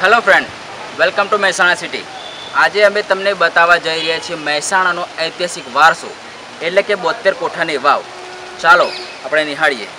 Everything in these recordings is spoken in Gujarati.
Hello friend, welcome to Mehsana city. આજે અમે તમને બતાવવા જઈ રહ્યા છીએ મહેસાણાનો ઐતિહાસિક વારસો એટલે કે 72 કોઠાની વાવ। ચાલો આપણે નિહાળીએ।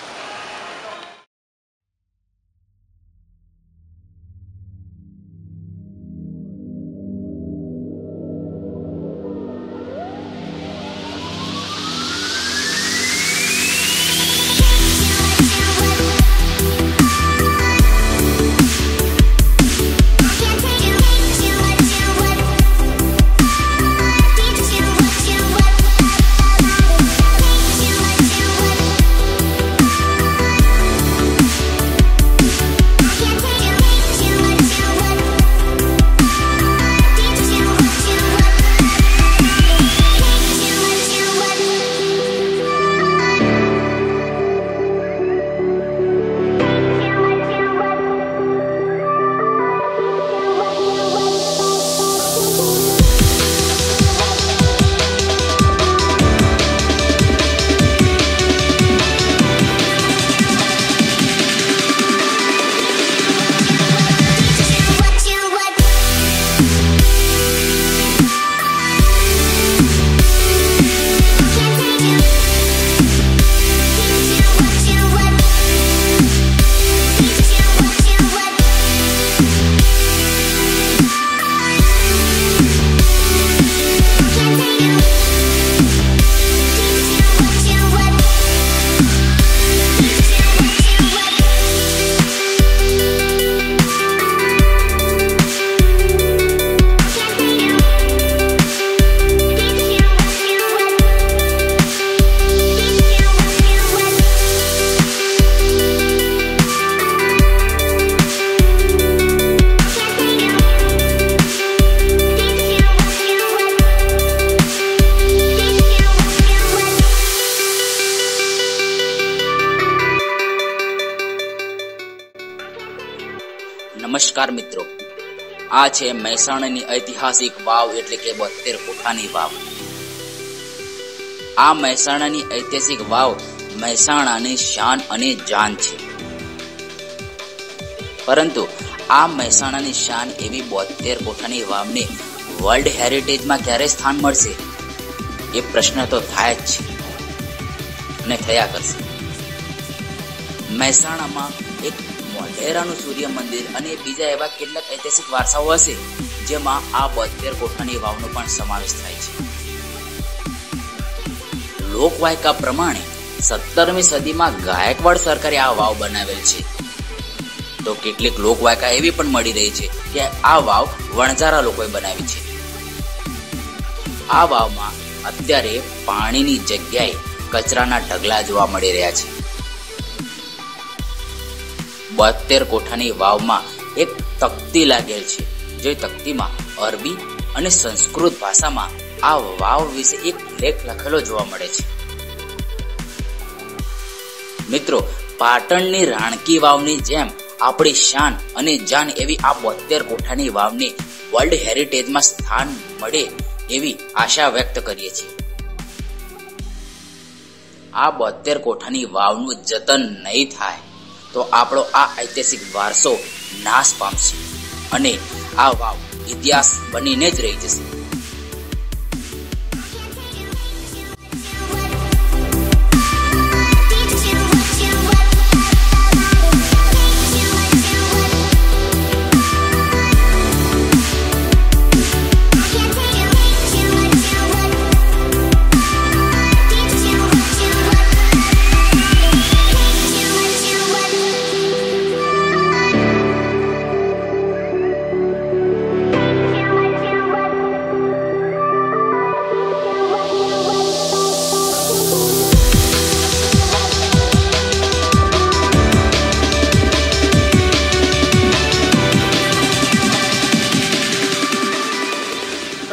નમસ્કાર મિત્રો, આ છે મહેસાણાની ઐતિહાસિક વાવ એટલે કે 72 કોઠાની વાવ। આ મહેસાણાની ઐતિહાસિક વાવ મહેસાણાની શાન અને જાન છે, પરંતુ આ મહેસાણાની શાન એવી 72 કોઠાની વાવને વર્લ્ડ હેરિટેજમાં ક્યારે સ્થાન મળશે એ પ્રશ્ન તો થાય જ છે અને થયા કરશે। મહેસાણામાં એક મોઢેરાનું સૂર્ય મંદિર અને બીજા એવા કેટલાક ઐતિહાસિક વારસાઓ હશે જેમાં આ 72 કોઠાની વાવનો પણ સમાવેશ થાય છે। લોકવાયકા પ્રમાણે 17મી સદીમાં ગાયકવાડ સરકારે આ વાવ બનાવેલ છે, તો કેટલીક લોકવાયકા એવી પણ મળી રહી છે કે આ વાવ વણઝારા લોકોએ બનાવી છે। આ વાવમાં અત્યારે પાણીની જગ્યાએ કચરાના ઢગલા જોવા મળી રહ્યા છે। 72 કોઠાની વાવમાં એક તકતી લાગેલ છે, જે તકતીમાં અરબી અને સંસ્કૃત ભાષામાં આ વાવ વિશે એક લેખ લખેલો જોવા મળે છે। મિત્રો, પાટણની રાણકી વાવની જેમ આપણી શાન અને જાન એવી આ 72 કોઠાની વાવને વર્લ્ડ હેરિટેજમાં સ્થાન મળે એવી આશા વ્યક્ત કરીએ છીએ। આ 72 કોઠાની વાવનું જતન નહીં થાય તો આપણો આ ઐતિહાસિક વારસો નાશ પામશે અને આ વાવ ઇતિહાસ બનીને જ રહી જશે।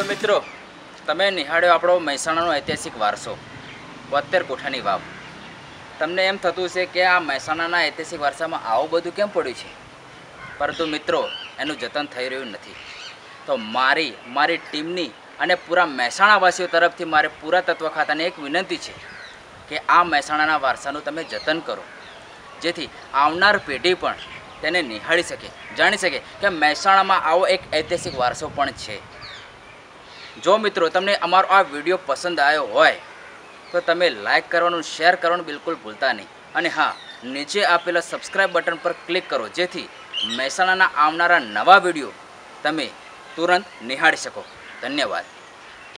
મિત્રો, તમે નિહાળ્યો આપણો મહેસાણાનો ઐતિહાસિક વારસો 72 કોઠાની વાવ। તમને એમ થતું છે કે આ મહેસાણાના ઐતિહાસિક વારસામાં આવું બધું કેમ પડ્યું છે, પરંતુ મિત્રો એનું જતન થઈ રહ્યું નથી। તો મારી ટીમની અને પૂરા મહેસાણાવાસીઓ તરફથી મારે પુરાતત્વ ખાતાને એક વિનંતી છે કે આ મહેસાણાના વારસાનું તમે જતન કરો, જેથી આવનાર પેઢી પણ તેને નિહાળી શકે, જાણી શકે કે મહેસાણામાં આવો એક ઐતિહાસિક વારસો પણ છે. જો મિત્રો તમને અમારો આ વિડીયો પસંદ આવ્યો હોય તો તમે લાઈક કરવાનું, શેર કરવાનું બિલકુલ ભૂલતા નહીં. અને હા, નીચે આપેલા સબસ્ક્રાઈબ બટન પર ક્લિક કરો, જેથી મહેસાણાના આવનારા નવા વિડીયો તમે તુરંત નિહાળી શકો. ધન્યવાદ.